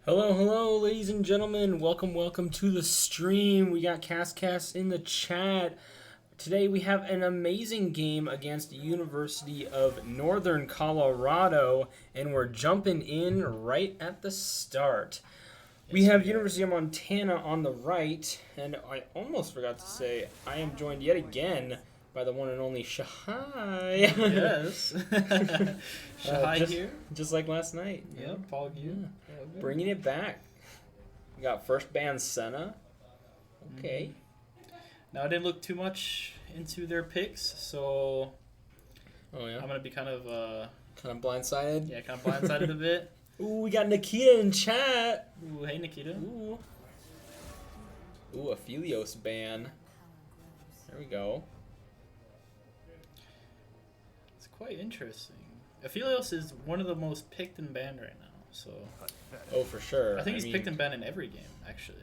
Hello, hello, ladies and gentlemen. Welcome to the stream. We got Cast in the chat. Today we have an amazing game against the University of Northern Colorado, and we're jumping in right at the start. We have University of Montana on the right, and I almost forgot to say I am joined yet again by the one and only Shahai. Yes. Shahai here. Just like last night. Yep, Paul you. Yeah. Bringing it back. We got first band Senna. Okay. Now I didn't look too much into their picks, so Oh yeah. I'm gonna be kind of blindsided. kind of blindsided a bit. Ooh, we got Nikita in chat. Ooh, hey Nikita. Ooh, a Philios ban. There we go. It's quite interesting. Aphelios is one of the most picked and banned right now, so Oh, for sure. I think he's picked and banned in every game, actually.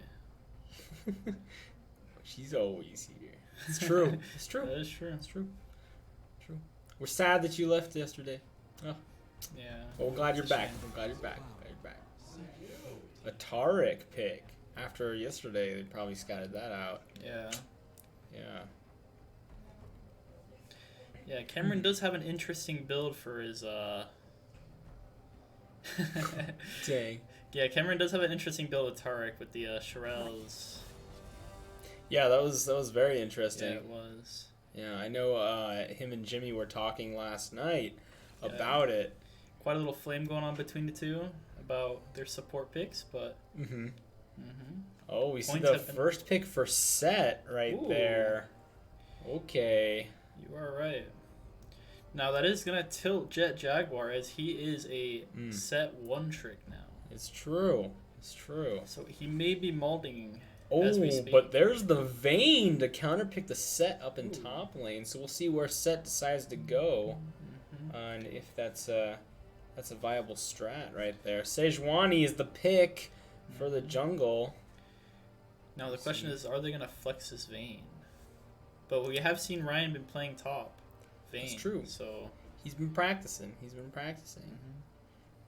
She's always here. It's true. It's true. That is true. It's true. True. We're sad that you left yesterday. Oh. Yeah. Well, we're glad you're back. I'm glad you're back. A Tariq pick. After yesterday, they probably scouted that out. Yeah. Yeah. Yeah, Cameron does have an interesting build for his Dang. Yeah, Cameron does have an interesting build with Tariq with the Shirelles. Yeah, that was very interesting. Yeah, it was. Yeah, I know him and Jimmy were talking last night about it. Quite a little flame going on between the two about their support picks, but... Oh, we see the first pick for Set right there. Okay. You are right. Now, that is going to tilt Jet Jaguar, as he is a Set one trick now. It's true. It's true. So he may be molding Oh, as we speak. but there's the Vayne to counterpick the Set up in top lane. So we'll see where Set decides to go. And if that's a viable strat right there. Sejuani is the pick for the jungle. Now, the question is, are they going to flex this Vayne? But we have seen Ryan been playing top Vayne. That's true. So he's been practicing.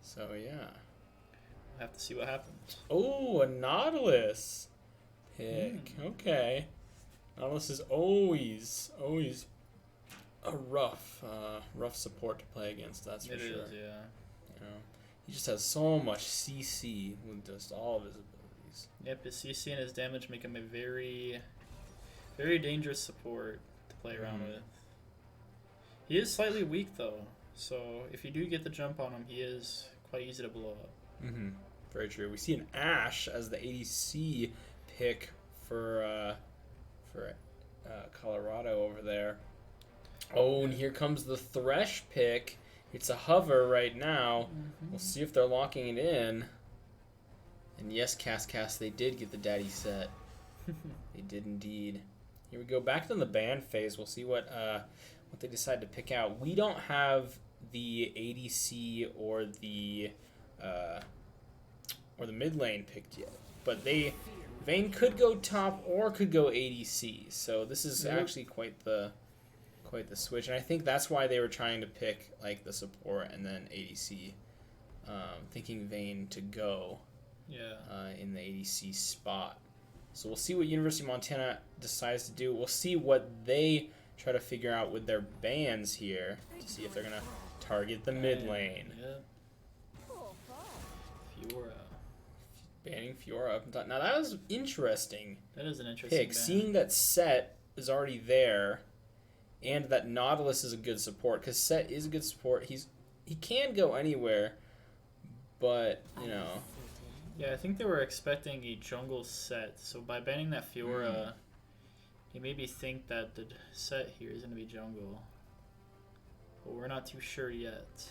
So, yeah. We'll have to see what happens. Oh, a Nautilus pick. Okay. Nautilus is always a rough support to play against. That's for sure. It is, yeah. You know, he just has so much CC with just all of his abilities. Yep, his CC and his damage make him a very, very dangerous support to play around with. He is slightly weak though, so if you do get the jump on him, he is quite easy to blow up. Very true. We see an Ashe as the ADC pick for Colorado over there. Oh, and here comes the Thresh pick. It's a hover right now. We'll see if they're locking it in. And yes, Cast, they did get the daddy set. They did indeed. Here we go. Back to the ban phase. We'll see what they decide to pick out. We don't have the ADC or the mid lane picked yet, but Vayne could go top or could go ADC. So this is actually quite the switch, and I think that's why they were trying to pick like the support and then ADC, thinking Vayne to go in the ADC spot. So we'll see what University of Montana decides to do. We'll see what they try to figure out with their bans here to see if they're gonna target the mid lane. Fiora. Banning Fiora up and top. Now that was interesting. That is an interesting pick. ban. Seeing that Set is already there, and that Nautilus is a good support, because Set is a good support. He can go anywhere, but you know. Yeah, I think they were expecting a jungle Set, so by banning that Fiora, he made me think that the Set here is going to be jungle. But we're not too sure yet.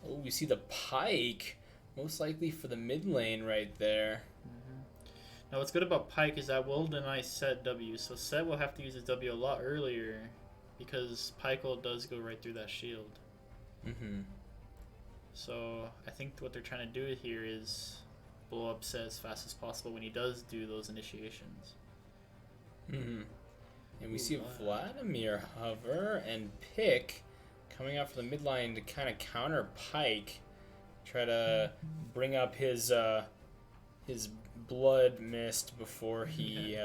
Oh, we see the Pyke, most likely for the mid lane right there. Now what's good about Pyke is that will deny Set W, so Set will have to use his W a lot earlier, because Pyke does go right through that shield. So I think what they're trying to do here is blow up Set as fast as possible when he does do those initiations. And we see Vladimir hover and pick coming out for the mid line to kind of counter Pyke, try to bring up his his blood mist before he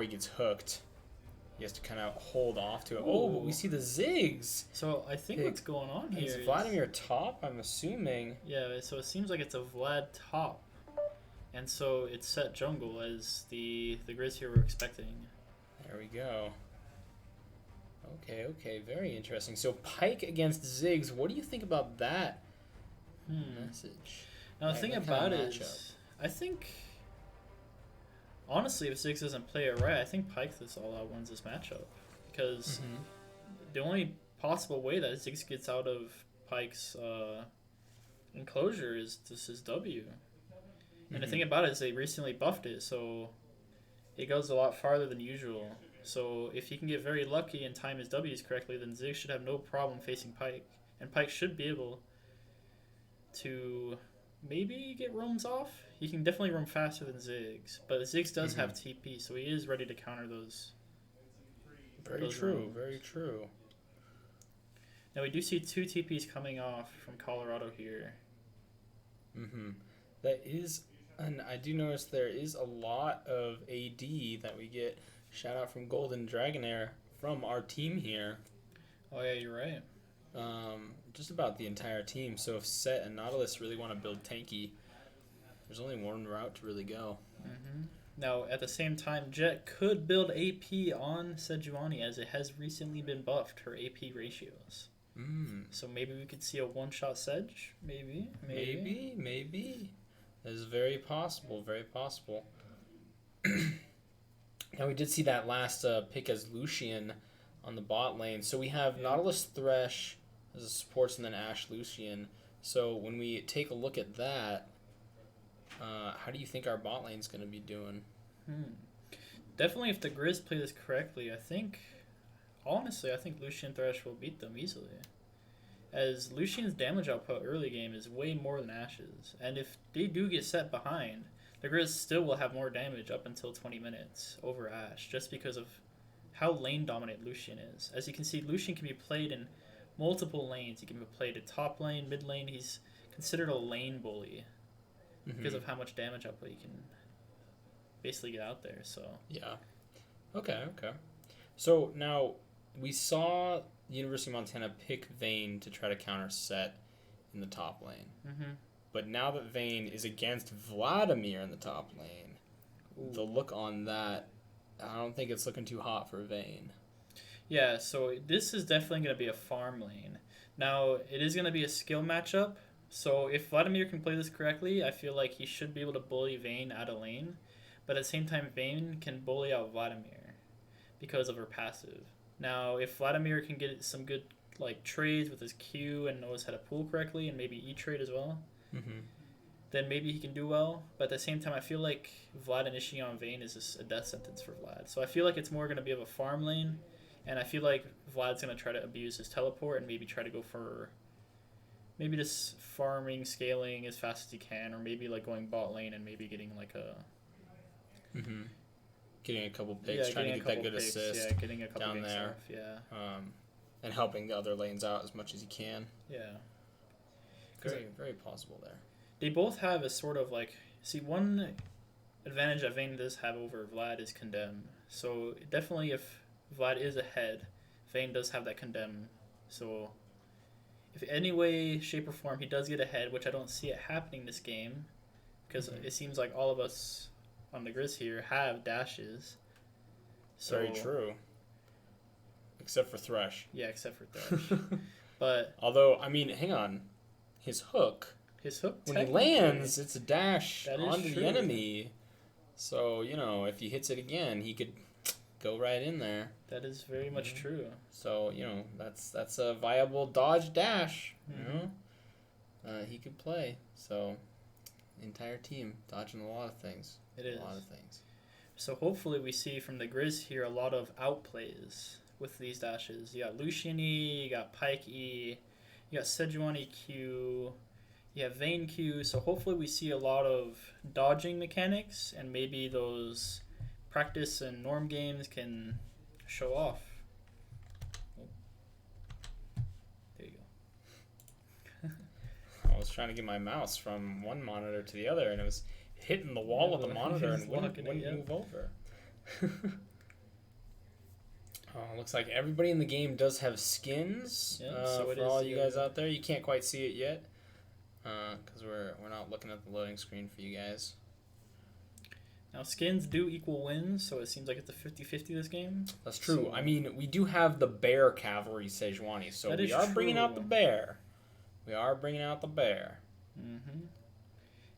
gets hooked. He has to kind of hold off to it. Oh, but we see the Ziggs. So I think what's going on here is Vladimir top, I'm assuming. Yeah, so it seems like it's a Vlad top. And so it's set jungle as the Grizz here were expecting. There we go. Okay, very interesting. So Pike against Ziggs, what do you think about that message? Now the thing about it is, I think, honestly, if Ziggs doesn't play it right, I think Pike this all out wins this matchup. Because the only possible way that Ziggs gets out of Pike's enclosure is this is W. And the thing about it is they recently buffed it, so it goes a lot farther than usual. So if he can get very lucky and time his W's correctly, then Ziggs should have no problem facing Pike. And Pike should be able to maybe get roams off. He can definitely roam faster than Ziggs. But Ziggs does have TP, so he is ready to counter those. Very true. Now we do see 2 TPs coming off from Colorado here. That is, and I do notice there is a lot of AD that we get. Shout out from Golden Dragonair from our team here. Oh yeah, you're right. Just about the entire team. So if Set and Nautilus really want to build tanky, there's only one route to really go. Now, at the same time, Jet could build AP on Sejuani as it has recently been buffed, her AP ratios. So maybe we could see a one-shot Sedge? Maybe. That is very possible, Now we did see that last pick as Lucian on the bot lane. So we have Nautilus Thresh as a supports and then Ashe Lucian. So when we take a look at that, how do you think our bot lane's going to be doing? Definitely if the Grizz play this correctly, I think Lucian Thresh will beat them easily. As Lucian's damage output early game is way more than Ashe's. And if they do get set behind, the Grizz still will have more damage up until 20 minutes over Ashe, just because of how lane dominant Lucian is. As you can see, Lucian can be played in multiple lanes. He can be played at top lane, mid lane. He's considered a lane bully because of how much damage output he can basically get out there. So yeah. Okay. So now we saw University of Montana pick Vayne to try to counter Set in the top lane. But now that Vayne is against Vladimir in the top lane, the look on that, I don't think it's looking too hot for Vayne. Yeah, so this is definitely going to be a farm lane. Now, it is going to be a skill matchup. So if Vladimir can play this correctly, I feel like he should be able to bully Vayne out of lane. But at the same time, Vayne can bully out Vladimir because of her passive. Now, if Vladimir can get some good trades with his Q and knows how to pool correctly and maybe E-trade as well, then maybe he can do well. But at the same time, I feel like Vlad initiating on Vayne is just a death sentence for Vlad. So I feel like it's more going to be of a farm lane. And I feel like Vlad's going to try to abuse his teleport and maybe try to go for maybe just farming, scaling as fast as he can, or maybe going bot lane and maybe getting getting a couple picks, trying to get that good assist getting a couple down there. Off, and helping the other lanes out as much as he can. Yeah. Very possible there. They both have a sort of one advantage that Vayne does have over Vlad is condemn. So definitely if Vlad is ahead, Vayne does have that condemn. So if any way, shape, or form he does get ahead, which I don't see it happening this game, because it seems like all of us on the Grizz here have dashes. So, very true. Except for Thresh. Yeah, except for Thresh. But although, I mean, hang on. His hook, when he lands, it's a dash onto the enemy. So, if he hits it again, he could go right in there. That is very much true. So, that's a viable dodge dash. He could play. So, the entire team dodging a lot of things. It is. A lot of things. So, hopefully we see from the Grizz here a lot of outplays with these dashes. You got Lucian E, you got Pike E, you got Sejuani Q, you have Vayne Q. So, hopefully we see a lot of dodging mechanics and maybe those practice and norm games can show off. There you go. I was trying to get my mouse from one monitor to the other, and it was hitting the wall of the monitor and wouldn't blocking it, move over. Looks like everybody in the game does have skins. So for all you guys out there, you can't quite see it yet because we're not looking at the loading screen for you guys. Now, skins do equal wins, so it seems like it's a 50-50 this game. That's true. So, I mean, we do have the Bear Cavalry Sejuani, so we are bringing out the bear. We are bringing out the bear. Mm-hmm.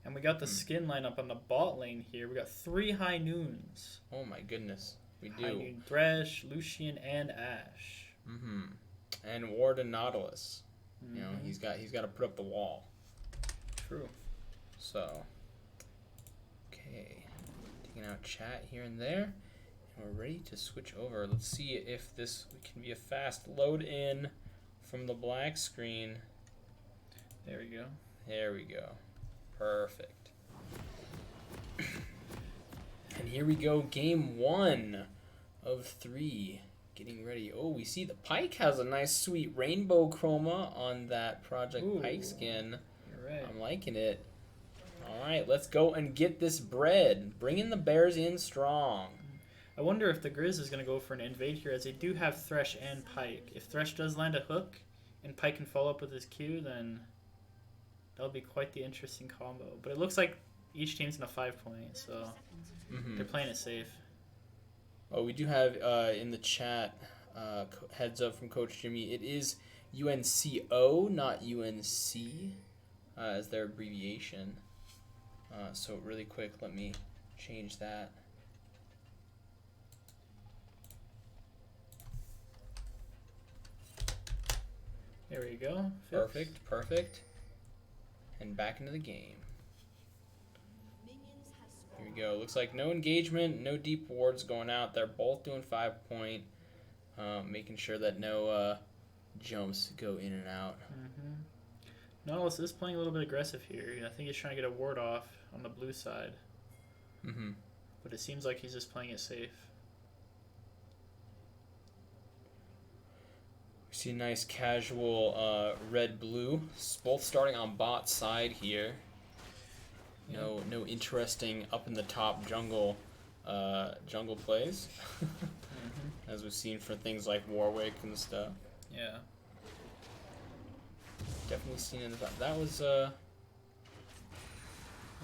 And we got the skin lineup on the bot lane here. We got 3 High Noons. Oh my goodness, we do. High Noon Thresh, Lucian, and Ashe. Mm-hmm. And Warden Nautilus. Mm-hmm. You know, he's got to put up the wall. True. So, okay. Taking out chat here and there, and we're ready to switch over. Let's see if this can be a fast load in from the black screen. There we go. There we go. Perfect. And here we go, game 1 of 3. Getting ready. Oh, we see the Pyke has a nice sweet rainbow chroma on that Project Pyke skin. You're right. I'm liking it. Alright, let's go and get this bread. Bringing the bears in strong. I wonder if the Grizz is going to go for an invade here, as they do have Thresh and Pyke. If Thresh does land a hook, and Pyke can follow up with his Q, then that'll be quite the interesting combo. But it looks like each team's in a 5-point, so they're playing it safe. Oh, we do have in the chat, heads up from Coach Jimmy, it is UNCO, not UNC, as their abbreviation. So really quick, let me change that. There we go. Perfect, perfect. And back into the game. Here we go. Looks like no engagement, no deep wards going out. They're both doing 5-point, making sure that no jumps go in and out. Nautilus is playing a little bit aggressive here. I think he's trying to get a ward off on the blue side. But it seems like he's just playing it safe. We see a nice casual red-blue, both starting on bot side here. No interesting up in the top jungle plays, as we've seen for things like Warwick and stuff. Yeah. Definitely seen in the that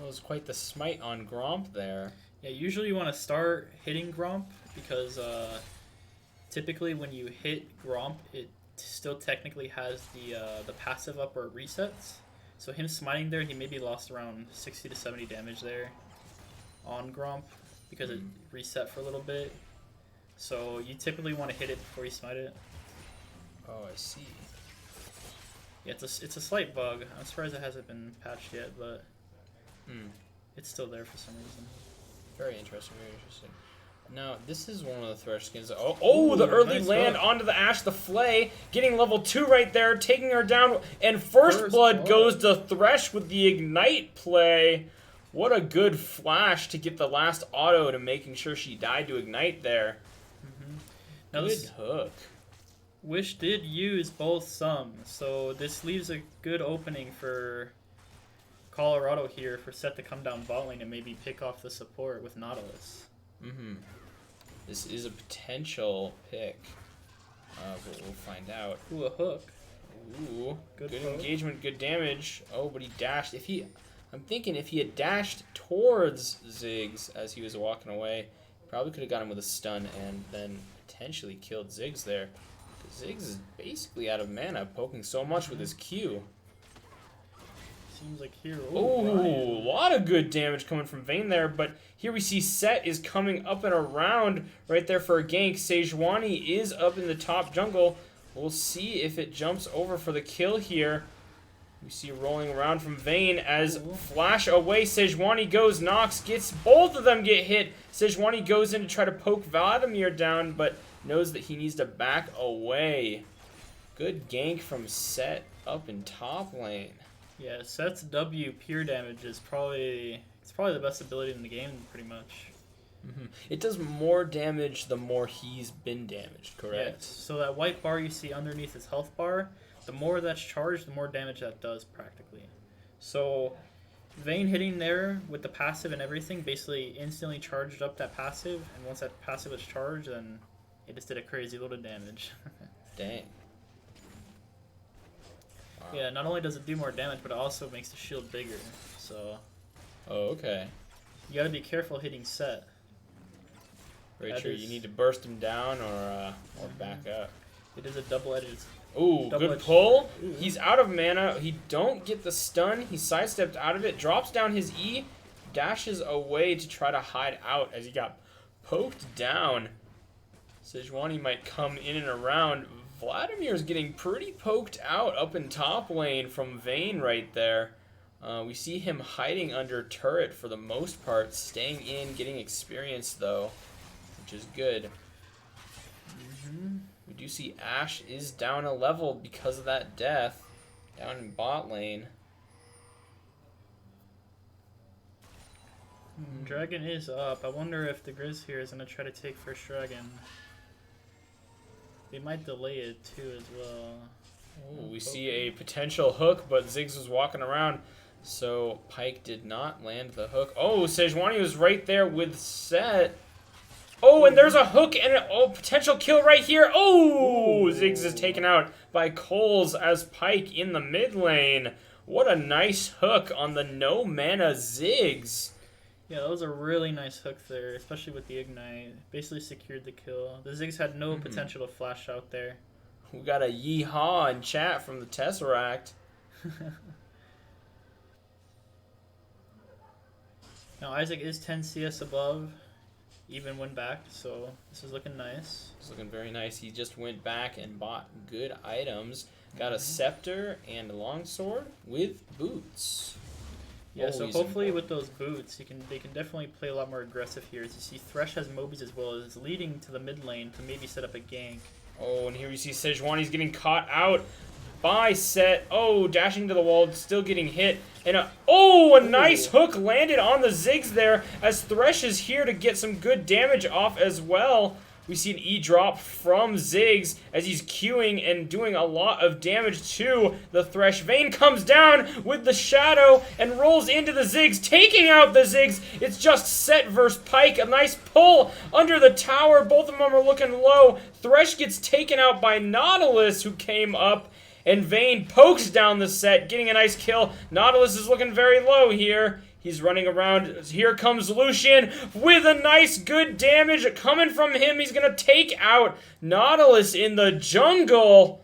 was quite the smite on Gromp there. Yeah, usually you want to start hitting Gromp because typically when you hit Gromp, it still technically has the passive up or resets. So him smiting there, he maybe lost around 60 to 70 damage there on Gromp because it reset for a little bit. So you typically want to hit it before you smite it. Oh, I see. Yeah, it's a slight bug. I'm surprised it hasn't been patched yet, but it's still there for some reason. Very interesting, very interesting. Now, this is one of the Thresh skins. Oh, the early nice land hook. onto the Ashe, the Flay, getting level 2 right there, taking her down, and First Blood goes to Thresh with the Ignite play. What a good flash to get the last auto to making sure she died to Ignite there. Now Good this hook. Wish did use both sums, so this leaves a good opening for Colorado here for Set to come down bot lane and maybe pick off the support with Nautilus. This is a potential pick, but we'll find out. Ooh, a hook. Ooh, good hook. engagement, good damage. Oh, but he dashed. I'm thinking if he had dashed towards Ziggs as he was walking away, probably could have got him with a stun and then potentially killed Ziggs there. Ziggs is basically out of mana, poking so much with his Q. Seems like here. Oh, a lot of good damage coming from Vayne there, but here we see Set is coming up and around right there for a gank. Sejuani is up in the top jungle. We'll see if it jumps over for the kill here. We see rolling around from Vayne as flash away. Sejuani goes, Nox gets, both of them get hit. Sejuani goes in to try to poke Vladimir down, but knows that he needs to back away. Good gank from Set up in top lane. Yeah, Set's W pure damage is probably the best ability in the game, pretty much. It does more damage the more he's been damaged, correct? Yes. So that white bar you see underneath his health bar, the more that's charged, the more damage that does practically. So Vayne hitting there with the passive and everything basically instantly charged up that passive, and once that passive was charged, then it just did a crazy load of damage. Dang. Wow. Yeah, not only does it do more damage, but it also makes the shield bigger. So. Oh, okay. You gotta be careful hitting set. Very true. You need to burst him down or back up. It is a double-edged. Ooh, good pull. Ooh. He's out of mana. He don't get the stun. He sidestepped out of it, drops down his E, dashes away to try to hide out as he got poked down. Sejuani might come in and around. Vladimir's getting pretty poked out up in top lane from Vayne right there. We see him hiding under turret for the most part, staying in, getting experience though, which is good. We do see Ashe is down a level because of that death down in bot lane. Dragon is up. I wonder if the Grizz here is going to try to take first dragon. They might delay it too as well. Ooh, we see a potential hook, but Ziggs was walking around, so Pyke did not land the hook. Oh, Sejuani was right there with Set. Oh, and there's a hook and a potential kill right here. Oh, Ziggs is taken out by Coles as Pyke in the mid lane. What a nice hook on the no mana Ziggs. Yeah, that was a really nice hook there, especially with the Ignite. Basically secured the kill. The Ziggs had no potential to flash out there. We got a yeehaw in chat from the Tesseract. Now Isaac is 10 CS above, even when back, so this is looking nice. It's looking very nice. He just went back and bought good items. Got a scepter and a longsword with boots. Yeah, so hopefully with those boots, they can definitely play a lot more aggressive here. As you see, Thresh has Mobies as well, as leading to the mid lane to maybe set up a gank. Oh, and here we see Sejuani's getting caught out by Set. Oh, dashing to the wall, still getting hit. And a nice hook landed on the Ziggs there, as Thresh is here to get some good damage off as well. We see an E drop from Ziggs as he's queuing and doing a lot of damage to the Thresh. Vayne comes down with the shadow and rolls into the Ziggs, taking out the Ziggs. It's just Set versus Pyke. A nice pull under the tower. Both of them are looking low. Thresh gets taken out by Nautilus, who came up, and Vayne pokes down the Set, getting a nice kill. Nautilus is looking very low here. He's running around. Here comes Lucian with a nice good damage coming from him. He's going to take out Nautilus in the jungle.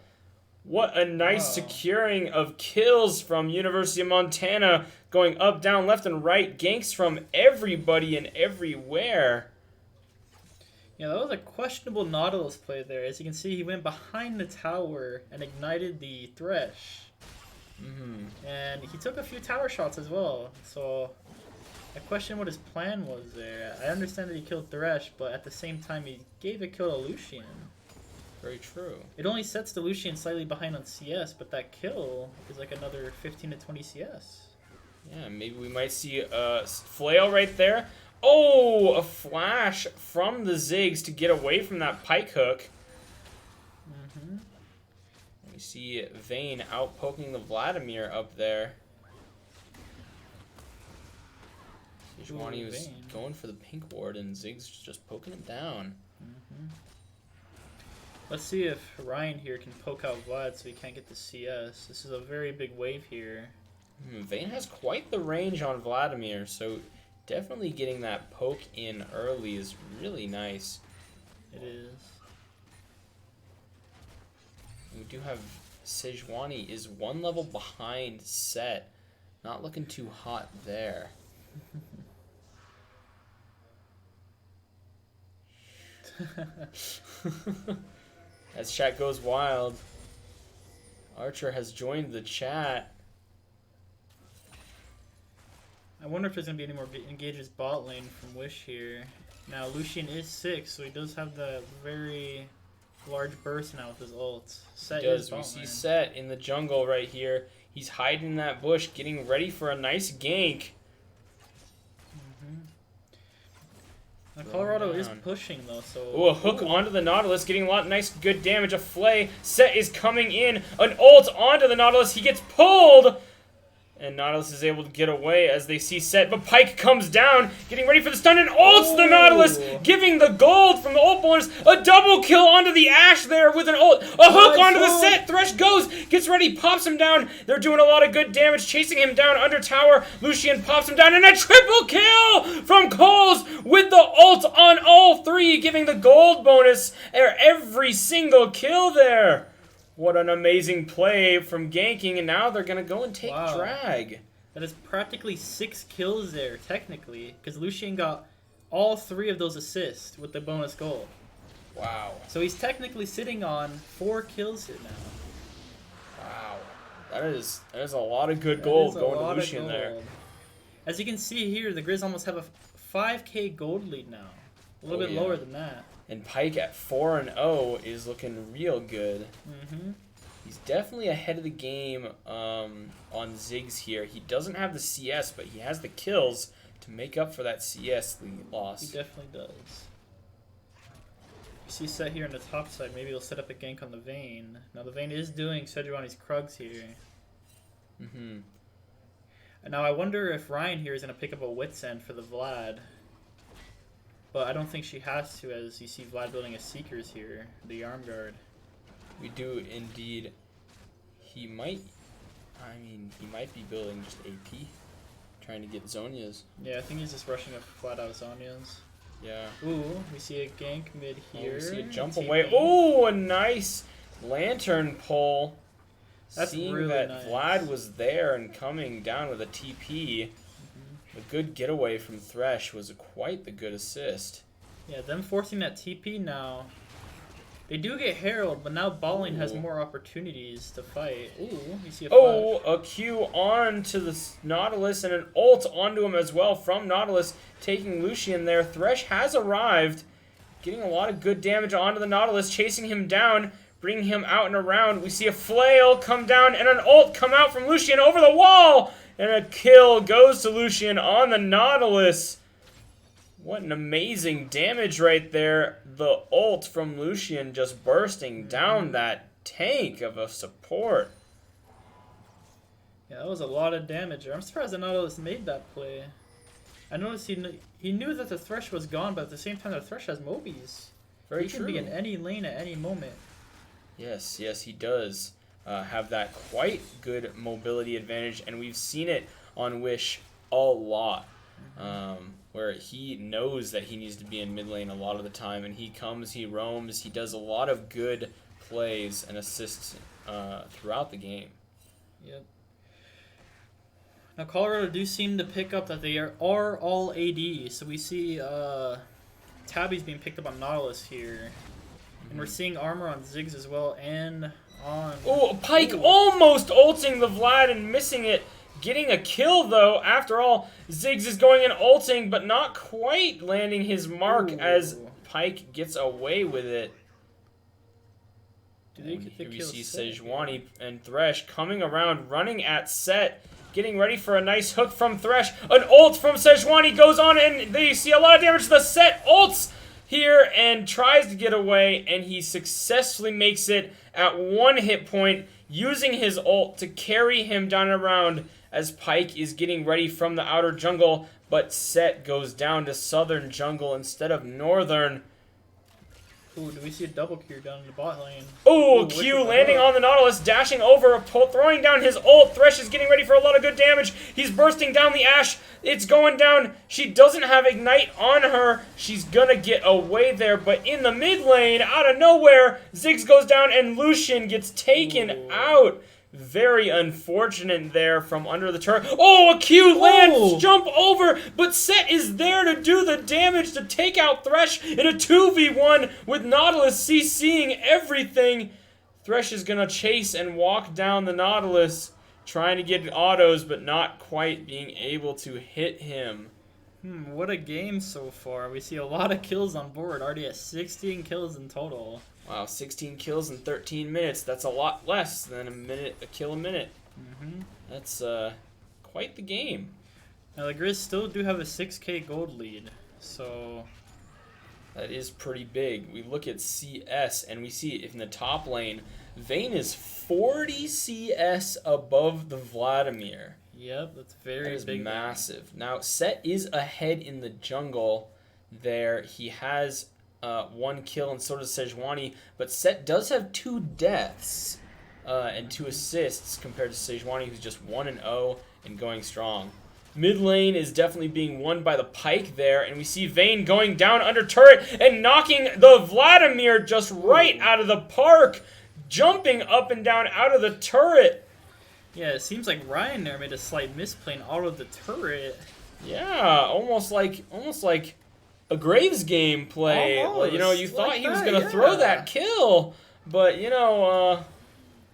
What a nice securing of kills from University of Montana. Going up, down, left, and right. Ganks from everybody and everywhere. Yeah, that was a questionable Nautilus play there. As you can see, he went behind the tower and ignited the Thresh. And he took a few tower shots as well, so I question what his plan was there. I understand that he killed Thresh, but at the same time he gave a kill to Lucian. Very true. It only sets the Lucian slightly behind on CS, but that kill is like another 15 to 20 CS. Yeah, maybe we might see a flail right there. Oh, a flash from the Ziggs to get away from that Pyke hook. We see Vayne out poking the Vladimir up there. Sejuani was going for the pink ward and Ziggs just poking it down. Let's see if Ryan here can poke out Vlad so he can't get the CS. This is a very big wave here. Vayne has quite the range on Vladimir, so definitely getting that poke in early is really nice. It is. We do have Sejuani is one level behind Set. Not looking too hot there. As chat goes wild. Archer has joined the chat. I wonder if there's going to be any more engages bot lane from Wish here. Now, Lucian is 6, so he does have the very large burst now with his ult. Set is we see Set in the jungle right here. He's hiding in that bush, getting ready for a nice gank. Now Colorado is pushing though, so... Oh, a hook onto the Nautilus, getting a lot of nice good damage. A flay. Set is coming in. An ult onto the Nautilus. He gets pulled! And Nautilus is able to get away as they see Set, but Pyke comes down, getting ready for the stun, and ults the Nautilus, giving the gold from the ult bonus. A double kill onto the Ashe there with an ult. A hook onto the Set. Thresh goes, gets ready, pops him down. They're doing a lot of good damage, chasing him down under tower. Lucian pops him down, and a triple kill from Coles with the ult on all three, giving the gold bonus every single kill there. What an amazing play from ganking, and now they're going to go and take drag. That is practically 6 kills there, technically, because Lucian got all 3 of those assists with the bonus goal. Wow. So he's technically sitting on 4 kills here now. Wow. That is a lot of good gold going to Lucian there. As you can see here, the Grizz almost have a 5k gold lead now. A little bit lower than that. And Pyke at 4-0 is looking real good. He's definitely ahead of the game on Ziggs here. He doesn't have the CS, but he has the kills to make up for that CS loss. He definitely does. You see Set here on the top side. Maybe he'll set up a gank on the Vayne. Now the Vayne is doing Sejuani's Krugs here. And now I wonder if Ryan here is going to pick up a Wit's End for the Vlad. But I don't think she has to, as you see Vlad building a Seekers here, the Arm Guard. We do indeed. He might be building just AP, trying to get Zhonya's. Yeah, I think he's just rushing a flat out Zhonya's. Yeah. Ooh, we see a gank mid here. We see a jump away. Ooh, a nice lantern pull. That's Seeing really that nice. Vlad was there and coming down with a TP. A good getaway from Thresh was quite the good assist. Yeah, them forcing that TP now. They do get Herald, but now Balling has more opportunities to fight. Ooh, you see a flash. A Q on to the Nautilus and an ult onto him as well from Nautilus, taking Lucian there. Thresh has arrived, getting a lot of good damage onto the Nautilus, chasing him down, bringing him out and around. We see a flail come down and an ult come out from Lucian over the wall. And a kill goes to Lucian on the Nautilus. What an amazing damage right there. The ult from Lucian just bursting down that tank of a support. Yeah, that was a lot of damage. I'm surprised the Nautilus made that play. I noticed he knew that the Thresh was gone, but at the same time the Thresh has Mobies. Very he true. can be in any lane at any moment. Yes, he does. Have that quite good mobility advantage, and we've seen it on Wish a lot, where he knows that he needs to be in mid lane a lot of the time, and he comes, he roams, he does a lot of good plays and assists throughout the game. Yep. Now Colorado do seem to pick up that they are all AD, so we see Tabby's being picked up on Nautilus here, and we're seeing armor on Ziggs as well, and on... Oh, Pyke almost ulting the Vlad and missing it. Getting a kill, though. After all, Ziggs is going and ulting, but not quite landing his mark as Pyke gets away with it. And here we see Sejuani and Thresh coming around, running at Set, getting ready for a nice hook from Thresh. An ult from Sejuani goes on, and they see a lot of damage to the Set. Ults here and tries to get away, and he successfully makes it at 1 hit point, using his ult to carry him down around as Pyke is getting ready from the outer jungle, but Set goes down to southern jungle instead of northern. Ooh, do we see a double Q down in the bot lane? Ooh, Q landing on the Nautilus, dashing over, throwing down his ult. Thresh is getting ready for a lot of good damage. He's bursting down the Ashe. It's going down. She doesn't have Ignite on her. She's gonna get away there, but in the mid lane, out of nowhere, Ziggs goes down and Lucian gets taken out. Very unfortunate there from under the turret. Oh, a Q lands, jump over, but Set is there to do the damage to take out Thresh in a 2v1 with Nautilus CCing everything. Thresh is going to chase and walk down the Nautilus, trying to get autos, but not quite being able to hit him. What a game so far. We see a lot of kills on board, already at 16 kills in total. Wow, 16 kills in 13 minutes. That's a lot less than a kill a minute. That's quite the game. Now the Grizz still do have a 6k gold lead, so... That is pretty big. We look at CS, and we see in the top lane, Vayne is 40 CS above the Vladimir. Yep, that's very That is big. massive. Now, Set is ahead in the jungle there. He has 1 kill, and so does Sejuani. But Set does have 2 deaths and 2 assists compared to Sejuani, who's just 1-0 and going strong. Mid lane is definitely being won by the Pyke there, and we see Vayne going down under turret and knocking the Vladimir just right out of the park, jumping up and down out of the turret. Yeah, it seems like Ryan there made a slight misplay and out of the turret. Yeah, almost like a Graves game play. Almost, You know, you thought like he was that, gonna throw that kill, but you know,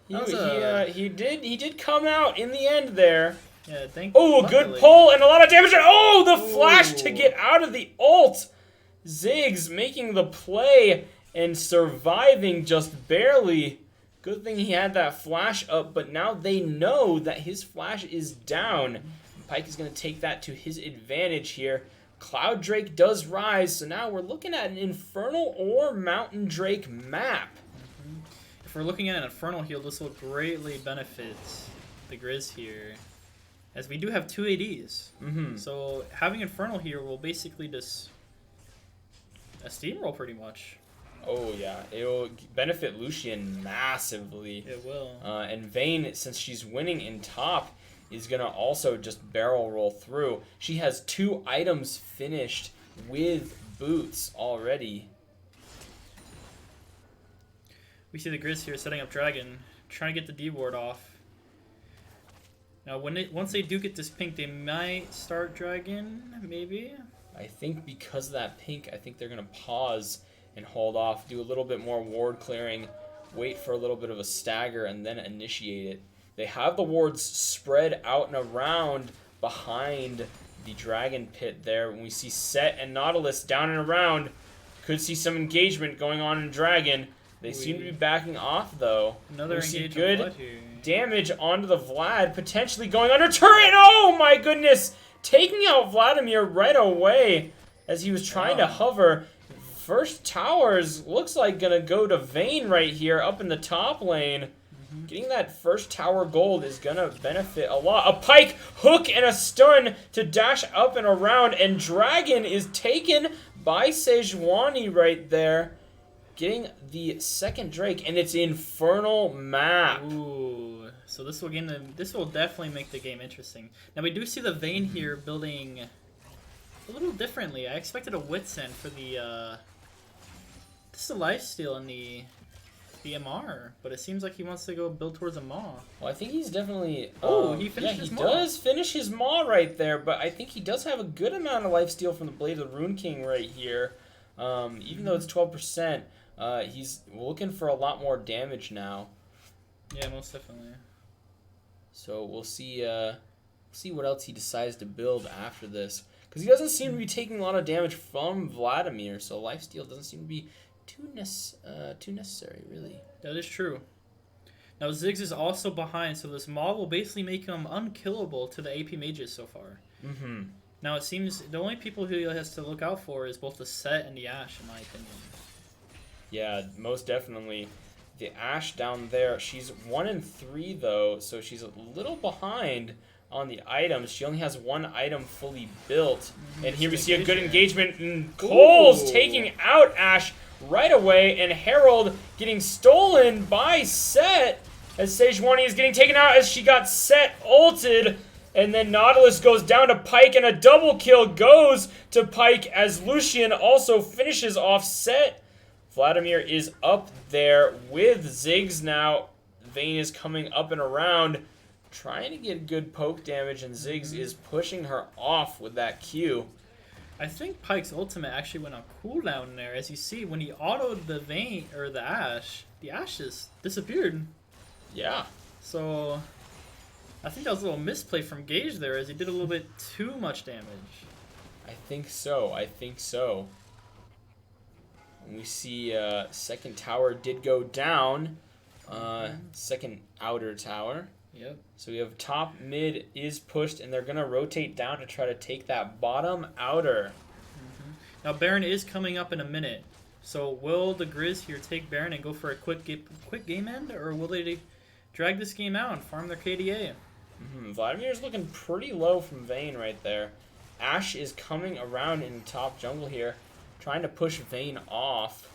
he did come out in the end there. Yeah, Oh, good pull and a lot of damage. Oh, the flash to get out of the ult. Ziggs making the play and surviving just barely. Good thing he had that flash up, but now they know that his flash is down. Pyke is going to take that to his advantage here. Cloud Drake does rise, so now we're looking at an Infernal or Mountain Drake map. If we're looking at an Infernal heal, this will greatly benefit the Grizz here, as we do have 2 ADs. So having Infernal here will basically just a steamroll pretty much. Oh yeah, it will benefit Lucian massively. It will. And Vayne, since she's winning in top, is going to also just barrel roll through. She has 2 items finished with boots already. We see the Grizz here setting up Dragon, trying to get the D ward off. Now, once they do get this pink, they might start Dragon, maybe? I think because of that pink, I think they're going to pause and hold off, do a little bit more ward clearing, wait for a little bit of a stagger, and then initiate it. They have the wards spread out and around behind the Dragon Pit there. When we see Set and Nautilus down and around, could see some engagement going on in Dragon. They seem to be backing off, though. Another we see engagement good damage onto the Vlad, potentially going under turret. Oh my goodness! Taking out Vladimir right away as he was trying to hover. First towers looks like gonna go to Vayne right here up in the top lane. Getting that first tower gold is gonna benefit a lot. A Pyke, hook, and a stun to dash up and around, and Dragon is taken by Sejuani right there. Getting the second Drake, and it's Infernal map. Ooh, so this will definitely make the game interesting. Now we do see the Vayne here building a little differently. I expected a Wit's End for the this is a lifesteal in the MR, but it seems like he wants to go build towards a Maw. Well, I think he's definitely. He finished his Maw. Does finish his Maw right there, but I think he does have a good amount of lifesteal from the Blade of the Rune King right here. Even though it's 12%. He's looking for a lot more damage now. Yeah, most definitely. So we'll see what else he decides to build after this. Because he doesn't seem to be taking a lot of damage from Vladimir, so lifesteal doesn't seem to be too necessary, really. That is true. Now Ziggs is also behind, so this Maw will basically make him unkillable to the AP mages so far. Now it seems the only people who he has to look out for is both the Set and the Ashe, in my opinion. Yeah, most definitely. The Ashe down there, she's 1-3 though, so she's a little behind on the items. She only has 1 item fully built. And here we see a good engagement, and Cole's taking out Ashe right away, and Herald getting stolen by Set as Sejuani is getting taken out as she got Set ulted. And then Nautilus goes down to Pyke, and a double kill goes to Pyke as Lucian also finishes off Set. Vladimir is up there with Ziggs now. Vayne is coming up and around, trying to get good poke damage, and Ziggs is pushing her off with that Q. I think Pyke's ultimate actually went on cooldown there. As you see, when he autoed the Vayne or the Ashe just disappeared. Yeah. So I think that was a little misplay from Gage there, as he did a little bit too much damage. I think so. We see second tower did go down. Second outer tower. Yep. So we have top, mid is pushed, and they're going to rotate down to try to take that bottom outer. Now Baron is coming up in a minute. So will the Grizz here take Baron and go for a quick game end, or will they drag this game out and farm their KDA? Vladimir's looking pretty low from Vayne right there. Ashe is coming around in top jungle here, trying to push Vayne off.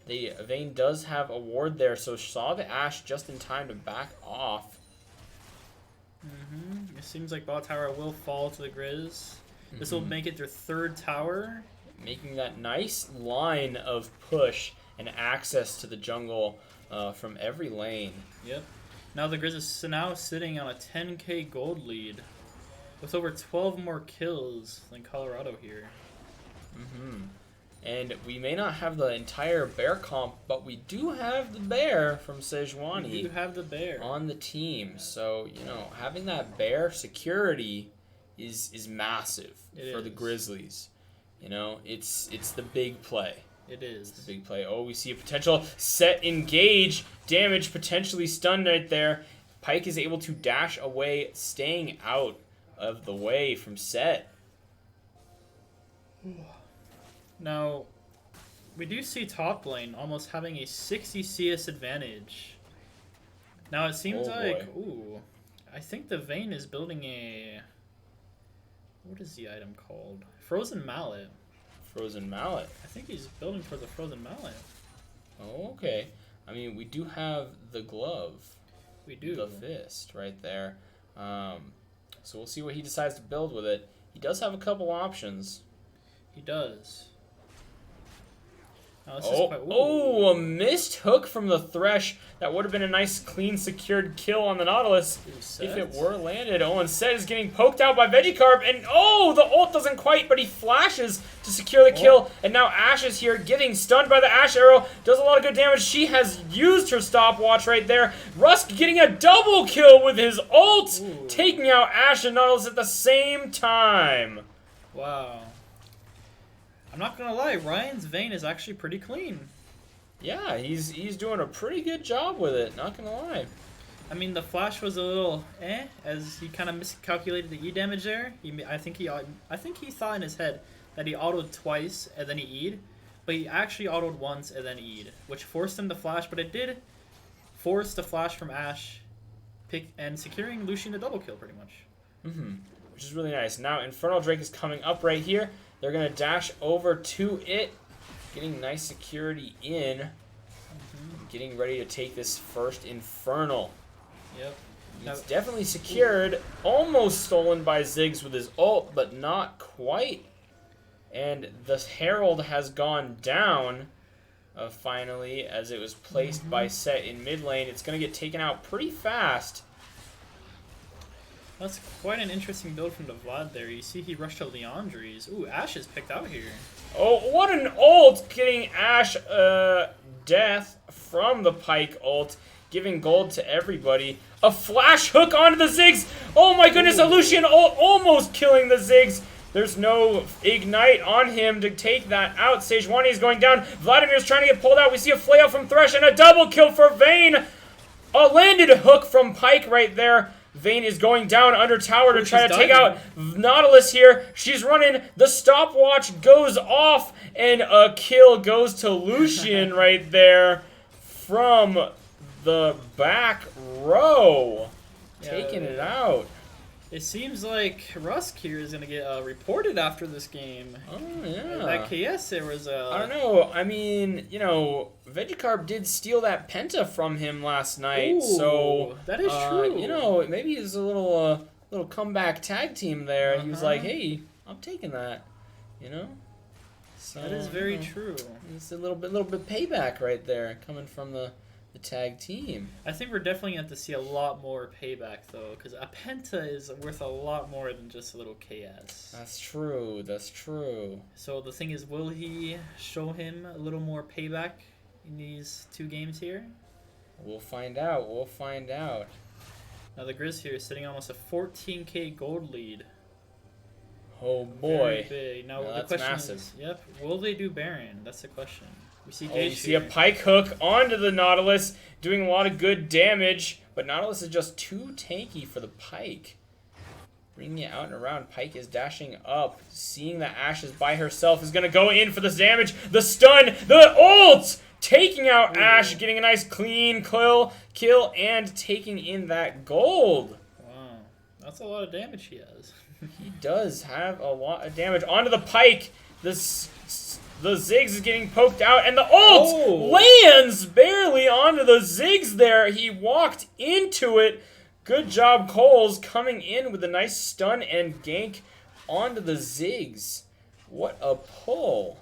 Vayne does have a ward there, so saw the Ashe just in time to back off. It seems like bot tower will fall to the Grizz. This will make it their 3rd tower. Making that nice line of push and access to the jungle from every lane. Yep. Now the Grizz is now sitting on a 10k gold lead with over 12 more kills than Colorado here. And we may not have the entire bear comp, but we do have the bear from Sejuani. We do have the bear on the team. So, you know, having that bear security is massive for the Grizzlies. You know, it's the big play. It is. It's the big play. Oh, we see a potential set engage. Damage potentially stunned right there. Pyke is able to dash away, staying out of the way from set. Now, we do see top lane almost having a 60 CS advantage. Now, it seems ooh, I think the Vayne is building a... What is the item called? Frozen Mallet. Frozen Mallet. I think he's building for the Frozen Mallet. Oh, okay. I mean, we do have the glove. We do. The fist right there. So we'll see what he decides to build with it. He does have a couple options. He does. Now, a missed hook from the Thresh. That would have been a nice, clean, secured kill on the Nautilus if it were landed. and Set is getting poked out by Vegicarb, and the ult doesn't quite, but he flashes to secure the kill, and now Ashe is here getting stunned by the Ashe arrow. Does a lot of good damage. She has used her stopwatch right there. Rusk getting a double kill with his ult, taking out Ashe and Nautilus at the same time. Wow. I'm not gonna lie, Ryan's Vayne is actually pretty clean. Yeah, he's doing a pretty good job with it, not gonna lie. I mean, the flash was a little as he kind of miscalculated the E damage there. I think he thought in his head that he autoed twice and then he E'd, but he actually autoed once and then E'd, which forced him to flash, but it did force the flash from Ashe and securing Lucian a double kill pretty much. Which is really nice. Now Infernal Drake is coming up right here. They're going to dash over to it, getting nice security in, getting ready to take this first Infernal. Yep. It's definitely secured, almost stolen by Ziggs with his ult, but not quite. And the Herald has gone down, finally, as it was placed by Set in mid lane. It's going to get taken out pretty fast. That's quite an interesting build from the Vlad there. You see he rushed to Leandri's. Ooh, Ashe is picked out here. Oh, what an ult! Getting Ashe death from the Pyke ult. Giving gold to everybody. A flash hook onto the Ziggs! Oh my goodness, a Lucian ult almost killing the Ziggs! There's no ignite on him to take that out. Sejuani is going down. Vladimir's trying to get pulled out. We see a flail from Thresh and a double kill for Vayne! A landed hook from Pyke right there. Vayne is going down under tower to try to take out Nautilus here. She's running. The stopwatch goes off, and a kill goes to Lucian right there from the back row. Taking it out. It seems like Rusk here is going to get reported after this game. Oh, yeah. That KS there was I don't know. I mean, you know, Vegicarb did steal that Penta from him last night. Ooh, so that is true. You know, maybe he's a little comeback tag team there. He was like, hey, I'm taking that. You know? So, that is very true. It's a little bit payback right there coming from the tag team. I think we're definitely going to have to see a lot more payback, though, because a Penta is worth a lot more than just a little KS. That's true. That's true. So the thing is, will he show him a little more payback in these 2 games here? We'll find out. We'll find out. Now the Grizz here is sitting almost a 14k gold lead. Oh boy. Very big. Now the that's question massive. is, will they do Baron? That's the question. We see you see a Pyke hook onto the Nautilus, doing a lot of good damage, but Nautilus is just too tanky for the Pyke. Bringing it out and around, Pyke is dashing up, seeing that Ashe is by herself, is going to go in for this damage, the stun, the ult! Taking out Ashe, getting a nice clean kill, and taking in that gold. Wow. That's a lot of damage he has. He does have a lot of damage. Onto the Pike. The Ziggs is getting poked out, and the ult lands barely onto the Ziggs there. He walked into it. Good job, Coles, coming in with a nice stun and gank onto the Ziggs. What a pull.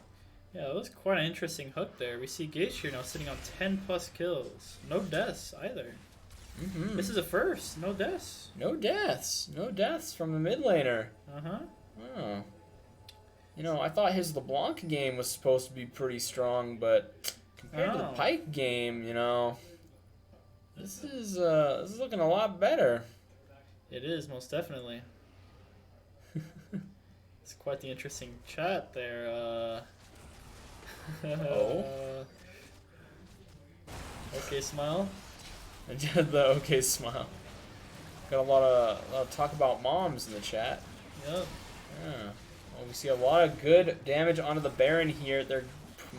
Yeah, that was quite an interesting hook there. We see Gage here now sitting on 10+ kills. No deaths either. This is a first. No deaths. No deaths. No deaths from the mid laner. Oh. You know, I thought his LeBlanc game was supposed to be pretty strong, but compared to the Pike game, you know, this is looking a lot better. It is, most definitely. It's quite the interesting chat there. Okay, smile. The okay smile. Got a lot of talk about moms in the chat. Yep. Yeah. Well, we see a lot of good damage onto the Baron here. They're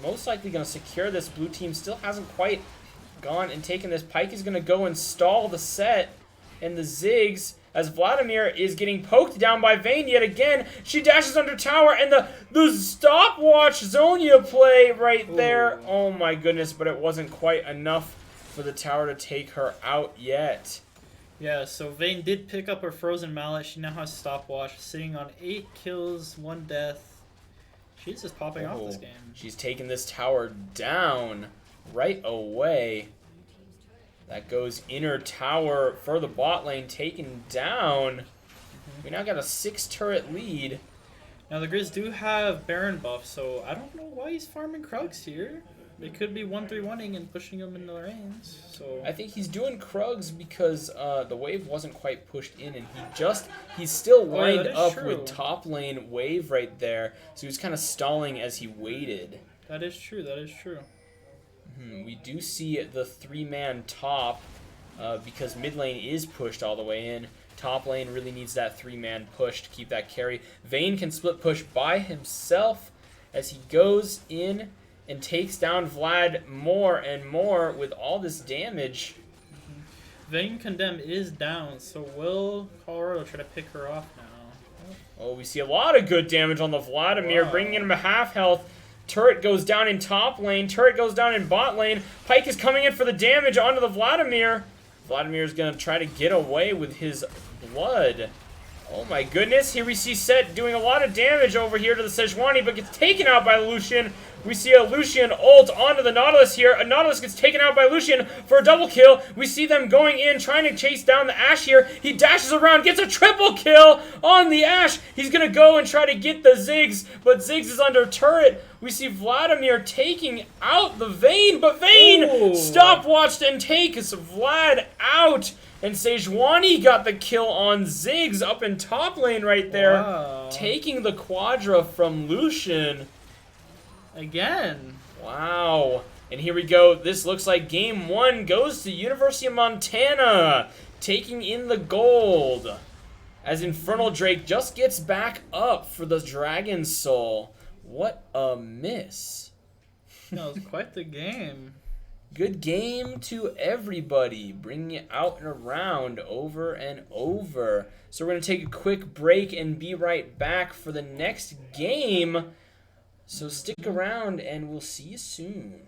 most likely going to secure this. Blue team still hasn't quite gone and taken this. Pike is going to go and stall the set and the Ziggs as Vladimir is getting poked down by Vayne yet again. She dashes under tower, and the stopwatch Zonia play right there. Oh my goodness, but it wasn't quite enough for the tower to take her out yet. Yeah, so Vayne did pick up her Frozen Mallet. She now has Stopwatch, sitting on 8 kills, 1 death. She's just popping off this game. She's taking this tower down right away. That goes inner tower for the bot lane, taken down. We now got a 6-turret lead. Now the Grizz do have Baron buff, so I don't know why he's farming Krugs here. They could be 1-3-1ing and pushing him into the lanes. So I think he's doing Krugs because the wave wasn't quite pushed in, and he's still lined up with top lane wave right there. So he's kind of stalling as he waited. That is true. That is true. We do see the 3-man top because mid lane is pushed all the way in. Top lane really needs that 3-man push to keep that carry. Vayne can split push by himself as he goes in and takes down Vlad more and more with all this damage. Vayne Condemn is down, so will Colorado try to pick her off now? Oh, we see a lot of good damage on the Vladimir, bringing him to half health. Turret goes down in top lane. Turret goes down in bot lane. Pike is coming in for the damage onto the Vladimir. Vladimir's going to try to get away with his blood. Oh my goodness. Here we see Set doing a lot of damage over here to the Sejuani, but gets taken out by Lucian. We see a Lucian ult onto the Nautilus here. A Nautilus gets taken out by Lucian for a double kill. We see them going in, trying to chase down the Ashe here. He dashes around, gets a triple kill on the Ashe. He's going to go and try to get the Ziggs, but Ziggs is under turret. We see Vladimir taking out the Vayne, but Vayne stopwatched and takes Vlad out. And Sejuani got the kill on Ziggs up in top lane right there, taking the Quadra from Lucian. Again. Wow. And here we go. This looks like game 1 goes to University of Montana, taking in the gold. As Infernal Drake just gets back up for the Dragon Soul. What a miss. That was quite the game. Good game to everybody, bringing it out and around over and over. So we're going to take a quick break and be right back for the next game. So stick around and we'll see you soon.